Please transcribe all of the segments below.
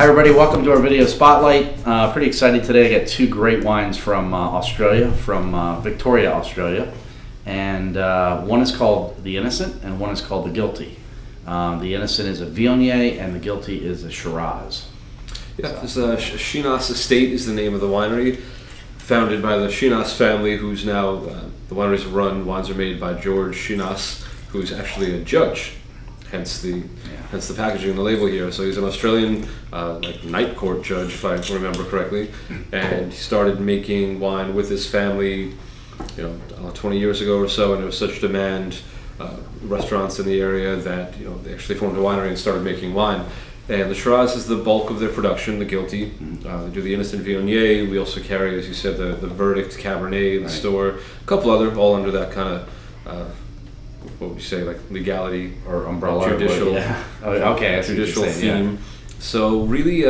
Hi everybody, welcome to our video spotlight. Pretty excited today to get two great wines from Australia, from Victoria, Australia. And one is called the Innocent and one is called the Guilty. The Innocent is a Viognier and the Guilty is a Shiraz. Yeah, this Shinas Estate is the name of the winery, founded by the Shinas family, who's now, the wineries run, wines are made by George Shinas, who's actually a judge, hence the packaging and the label here. So he's an Australian night court judge, if I remember correctly, and he started making wine with his family, 20 years ago or so, and there was such demand, restaurants in the area, that they actually formed a winery and started making wine. And the Shiraz is the bulk of their production, the Guilty. They do the Innocent Viognier. We also carry, as you said, the Verdict Cabernet in the store. A couple other, all under that kind of, what would you say, like legality or umbrella, judicial, judicial theme. Yeah. So really,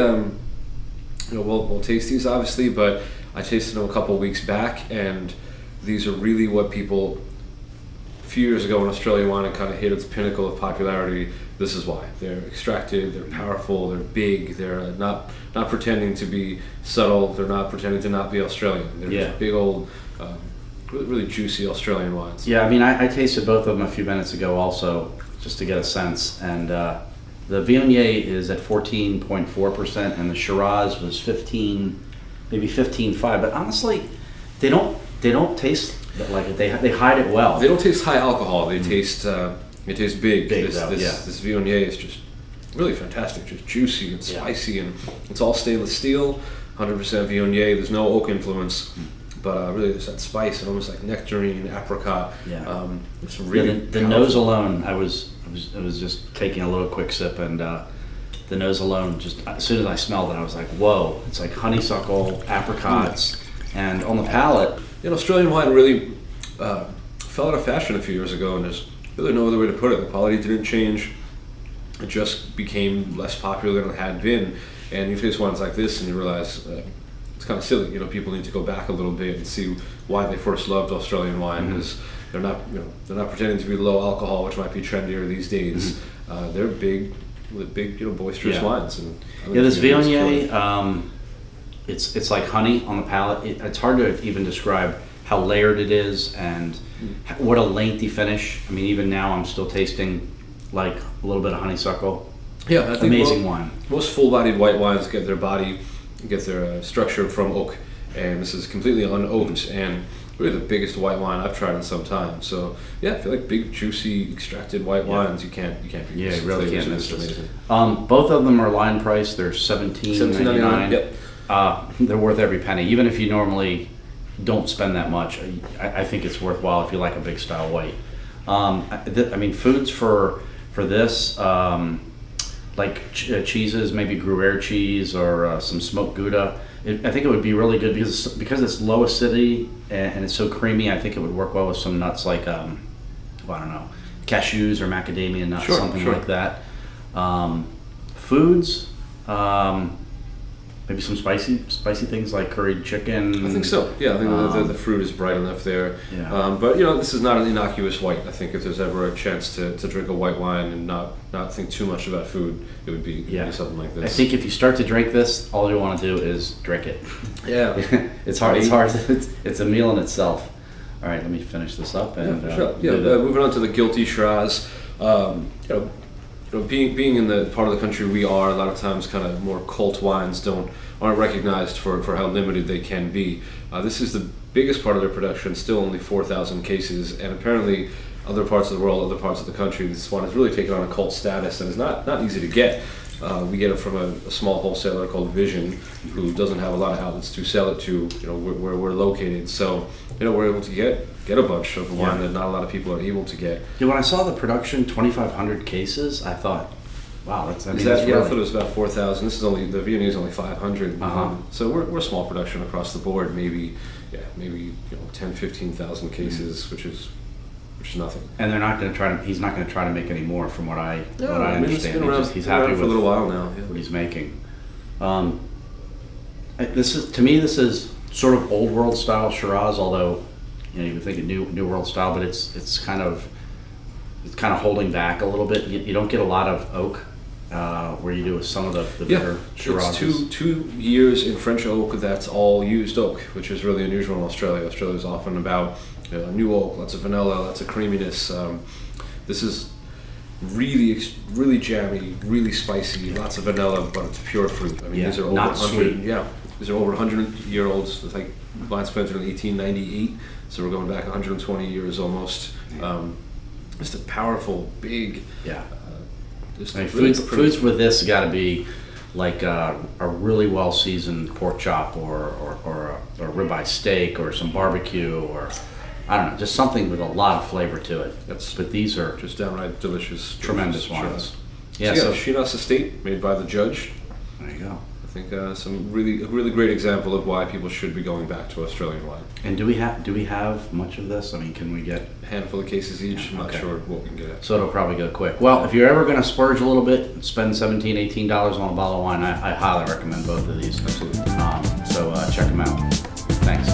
we'll taste these obviously, but I tasted them a couple weeks back, and these are really what people a few years ago when Australian wine kind of hit its pinnacle of popularity. This is why they're extracted, they're powerful, they're big, they're not pretending to be subtle, they're not pretending to not be Australian. They're just big old, really juicy Australian wines. Yeah, I mean, I tasted both of them a few minutes ago also, just to get a sense. And the Viognier is at 14.4%, and the Shiraz was 15, maybe 15.5. But honestly, they don't taste like it. They hide it well. They don't taste high alcohol. They taste big. This Viognier is just really fantastic, just juicy and spicy, and it's all stainless steel, 100% Viognier. There's no oak influence. But really, there's that spice and almost like nectarine, apricot. Yeah. It's really the nose alone. I was just taking a little quick sip, and the nose alone, just as soon as I smelled it, I was like, whoa! It's like honeysuckle, apricots, and on the palate. Australian wine really fell out of fashion a few years ago, and there's really no other way to put it. The quality didn't change; it just became less popular than it had been. And you taste wines like this, and you realize. It's kind of silly, people need to go back a little bit and see why they first loved Australian wine, because they're not pretending to be low alcohol, which might be trendier these days. They're big, boisterous wines. And this Viognier, it's like honey on the palate. It's hard to even describe how layered it is and what a lengthy finish. I mean, even now I'm still tasting like a little bit of honeysuckle. Yeah, I think amazing wine. Most full-bodied white wines get their structure from oak, and this is completely unoaked and really the biggest white wine I've tried in some time. So I feel like big, juicy, extracted white wines. You can't beat this. You really can't miss this. Both of them are line price. They're $17.99. Yep. They're worth every penny, even if you normally don't spend that much. I think it's worthwhile if you like a big style white. I mean, foods for this. Like cheeses, maybe Gruyere cheese or some smoked Gouda. I think it would be really good because it's low acidity and it's so creamy. I think it would work well with some nuts like I don't know, cashews or macadamia nuts, something like that. Foods, maybe some spicy things like curried chicken. I think so. Yeah, I think the fruit is bright enough there. Yeah. But this is not an innocuous white. I think if there's ever a chance to drink a white wine and not think too much about food, it would be something like this. I think if you start to drink this, all you want to do is drink it. Yeah. It's hard. It's a meal in itself. All right, let me finish this up. And, moving on to the Guilty Shiraz. Being in the part of the country we are, a lot of times kind of more cult wines aren't recognized for how limited they can be. This is the biggest part of their production, still only 4,000 cases, and apparently other parts of the world, other parts of the country, this wine has really taken on a cult status and is not easy to get. We get it from a small wholesaler called Vision, who doesn't have a lot of outlets to sell it to, where we're located. So, we're able to get a bunch of wine that not a lot of people are able to get. Yeah, when I saw the production, 2,500 cases, I thought, wow, that's really... I thought it was about 4,000. This is only, the Viognier is only 500. So we're a small production across the board, maybe 10, 15,000 cases, which is nothing. And he's not going to try to make any more, from what I understand. He's happy with for a little while now. What he's making. This is sort of old world style Shiraz, although you would think it new world style, but it's kind of holding back a little bit. You don't get a lot of oak where you do some of the Yeah, bigger it's Shirazes. two years in French oak that's all used oak, which is really unusual in Australia. Australia is often about new oak, lots of vanilla, lots of creaminess. This is really jammy, really spicy, lots of vanilla, but it's pure fruit. I mean, Yeah, these are over not 100. sweet. Yeah, these are over 100-year-olds. It's like vines planted in 1898, so we're going back 120 years almost. Just a powerful, big. Yeah. Just I mean, really foods with this got to be like a really well seasoned pork chop or a ribeye steak or some barbecue or I don't know, just something with a lot of flavor to it. But these are just downright delicious, tremendous Shiraz. wines. Yeah, so Shinas Estate, made by the judge. There you go. I think a really great example of why people should be going back to Australian wine. And do we have much of this? I mean, can we get A handful of cases each. I'm not Okay. sure what we can get at. so it'll probably go quick. Well, if you're ever going to splurge a little bit, spend $17, $18 on a bottle of wine, I highly recommend both of these. Absolutely. So check them out. Thanks.